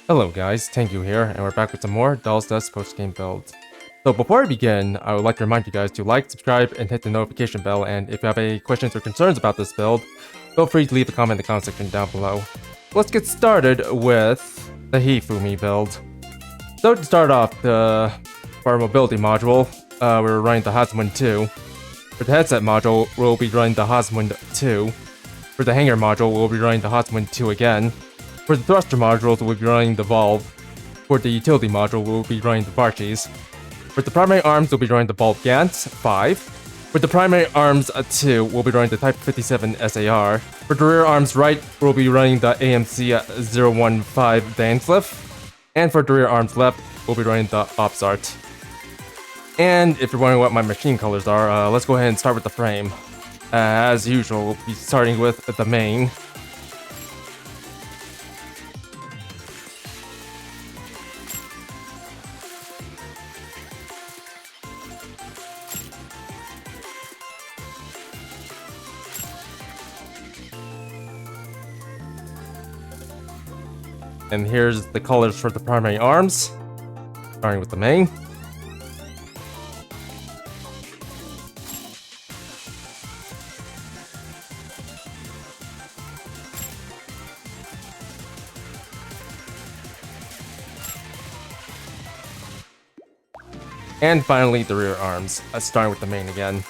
Hello guys, Tengu here, and we're back with some more Doll's Dust post-game build. So before I begin, I would like to remind you guys to like, subscribe, and hit the notification bell, and if you have any questions or concerns about this build, feel free to leave a comment in the comment section down below. Let's get started with the Hifumi build. So to start off, for our mobility module, we're running the Haswind 2. For the headset module, we'll be running the Haswind 2. For the hanger module, we'll be running the Haswind 2 again. For the thruster modules, we'll be running the Valve. For the utility module, we'll be running the Varchis. For the primary arms, we'll be running the Bulb Gantz 5. For the primary arms 2, we'll be running the Type 57 SAR. For the rear arms right, we'll be running the AMC 015 Dansliff. And for the rear arms left, we'll be running the Opsart. And if you're wondering what my machine colors are, let's go ahead and start with the frame. As usual, we'll be starting with the main. And here's the colors for the primary arms, starting with the main. And finally, the rear arms, starting with the main again.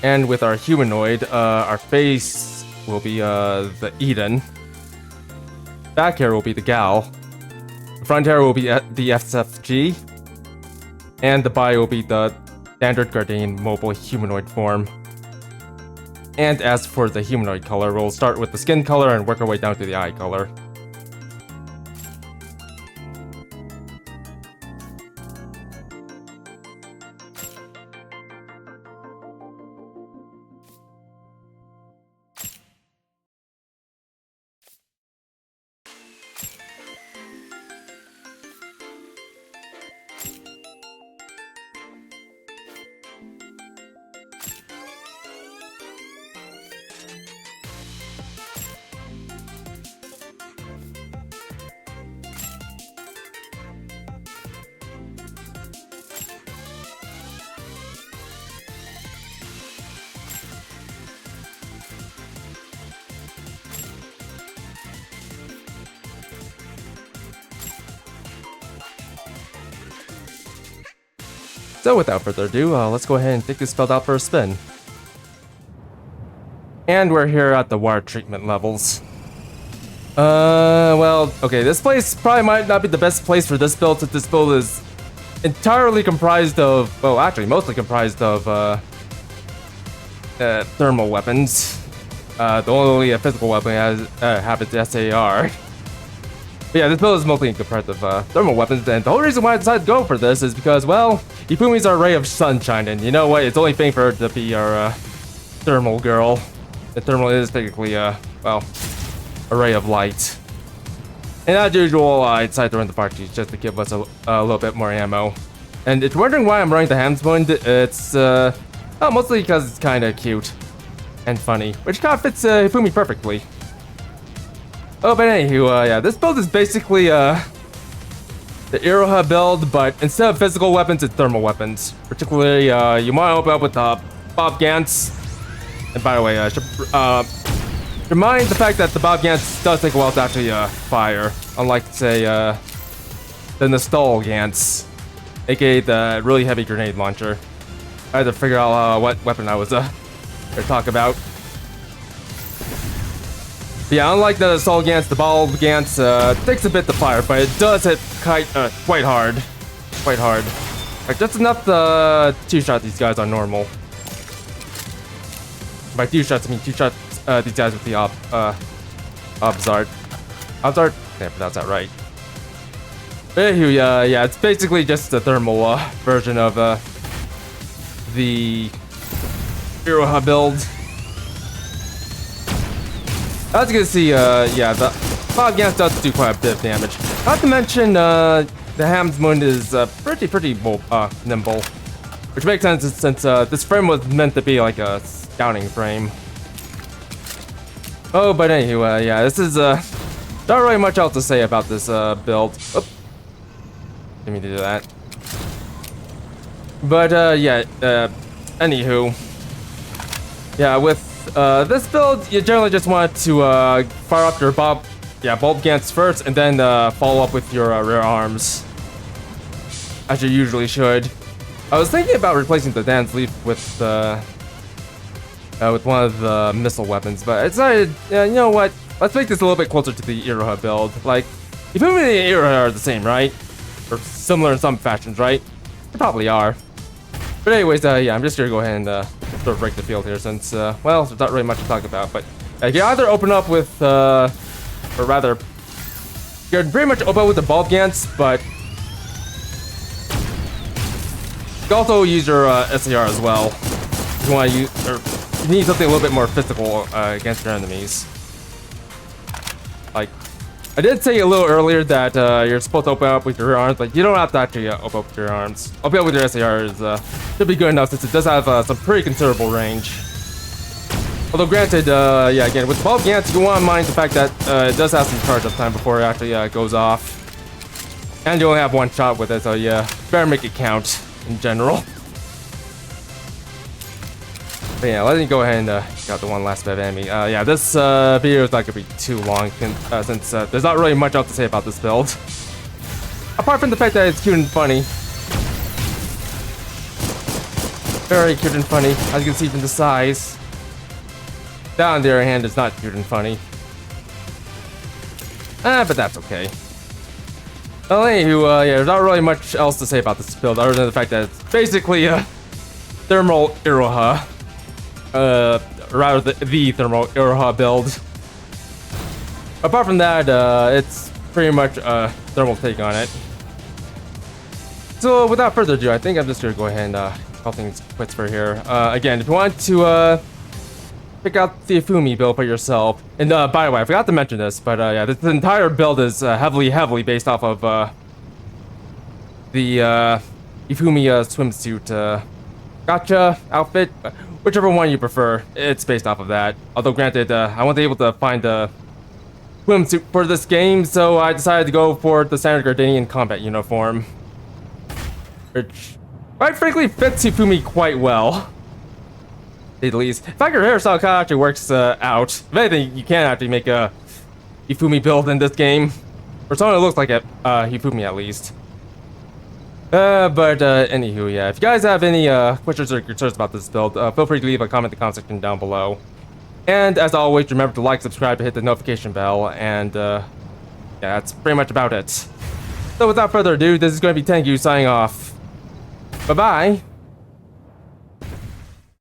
And with our humanoid, our face will be the Eden. Back hair will be the Gal. The front hair will be the SFG. And the body will be the standard Guardian mobile humanoid form. And as for the humanoid color, we'll start with the skin color and work our way down to the eye color. So without further ado, let's go ahead and take this build out for a spin. And we're here at the water treatment levels. Well, okay, this place probably might not be the best place for this build, since this build is entirely comprised of, well, actually mostly comprised of thermal weapons. The only physical weapon has have its SAR. But yeah, this build is mostly comprised of thermal weapons, and the whole reason why I decided to go for this is because, well, Hifumi's our ray of sunshine, and you know what? It's only fitting for her to be our thermal girl. The thermal is technically, well, a ray of light. And as usual, I decided to run the Varchis just to give us a little bit more ammo. And if you're wondering why I'm running the Hamsmund, it's well, mostly because it's kind of cute and funny, which kind of fits Hifumi perfectly. Oh, but anywho, yeah, this build is basically the Iroha build, but instead of physical weapons, it's thermal weapons. Particularly, you want to open up with the Bob Gantz. And by the way, I should remind the fact that the Bob Gantz does take a while to actually fire, unlike, say, the Nostal Gantz, aka the really heavy grenade launcher. I had to figure out what weapon I was going to talk about. But yeah, unlike the Assault Gantz, the Bulb Gantz takes a bit to fire, but it does hit quite hard. Quite hard. Like, just enough to two-shot these guys on normal. By two-shots, I mean two-shot these guys with the Obzart. Obzart? Can't pronounce that right. But anywho, yeah, it's basically just a thermal version of the Iroha build. As you can see, yeah, the Bob Gans does do quite a bit of damage. Not to mention, the Ham's Moon is pretty nimble. Which makes sense since this frame was meant to be like a scouting frame. Oh, but anyway, yeah, this is not really much else to say about this build. Oop. Didn't mean to do that. But yeah, anywho, yeah, with this build, you generally just want to fire up your bulb gants first, and then follow up with your rear arms, as you usually should. I was thinking about replacing the dance leaf with one of the missile weapons, but I decided, you know what? Let's make this a little bit closer to the Iroha build. Like, Hifumi and Iroha are the same, right? Or similar in some fashions, right? They probably are. But anyways, yeah, I'm just gonna go ahead and sort of break the field here since, well, there's not really much to talk about. But you can either open up with, or rather, you can pretty much open up with the bulb gants, but you can also use your SAR as well. If you want to use, or you need something a little bit more physical against your enemies. Like, I did say a little earlier that you're supposed to open up with your arms, but you don't have to actually open up with your arms. Open up with your SAR is should be good enough since it does have some pretty considerable range. Although granted, yeah, again, with bulb gants, you want to mind the fact that it does have some charge up time before it actually goes off. And you only have one shot with it, so yeah, better make it count in general. But yeah, let me go ahead and got the one last bit of enemy. Yeah, this video is not gonna be too long since there's not really much else to say about this build. Apart from the fact that it's cute and funny. Very cute and funny, as you can see from the size. That, on the other hand, is not cute and funny. But that's okay. Well, anywho, yeah, there's not really much else to say about this build other than the fact that it's basically a thermal Iroha. Rather the thermal Iroha build. Apart from that, it's pretty much a thermal take on it. So without further ado, I think I'm just gonna go ahead and call things quits for here. Again, if you want to pick out the Hifumi build for yourself, and by the way, I forgot to mention this, but yeah, this entire build is heavily based off of the Hifumi swimsuit gotcha outfit. Whichever one you prefer, it's based off of that. Although granted, I wasn't able to find a swimsuit for this game, so I decided to go for the standard Gardenian combat uniform. Which, quite frankly, fits Hifumi quite well. At least. In fact, your hairstyle kind of actually works out. If anything, you can actually make a Hifumi build in this game. Or someone that looks like a Hifumi at least. But anywho, yeah, if you guys have any questions or concerns about this build, feel free to leave a comment in the comment section down below. And as always, remember to like, subscribe, and hit the notification bell, and yeah, that's pretty much about it. So without further ado, this is going to be Tengu signing off. Bye-bye!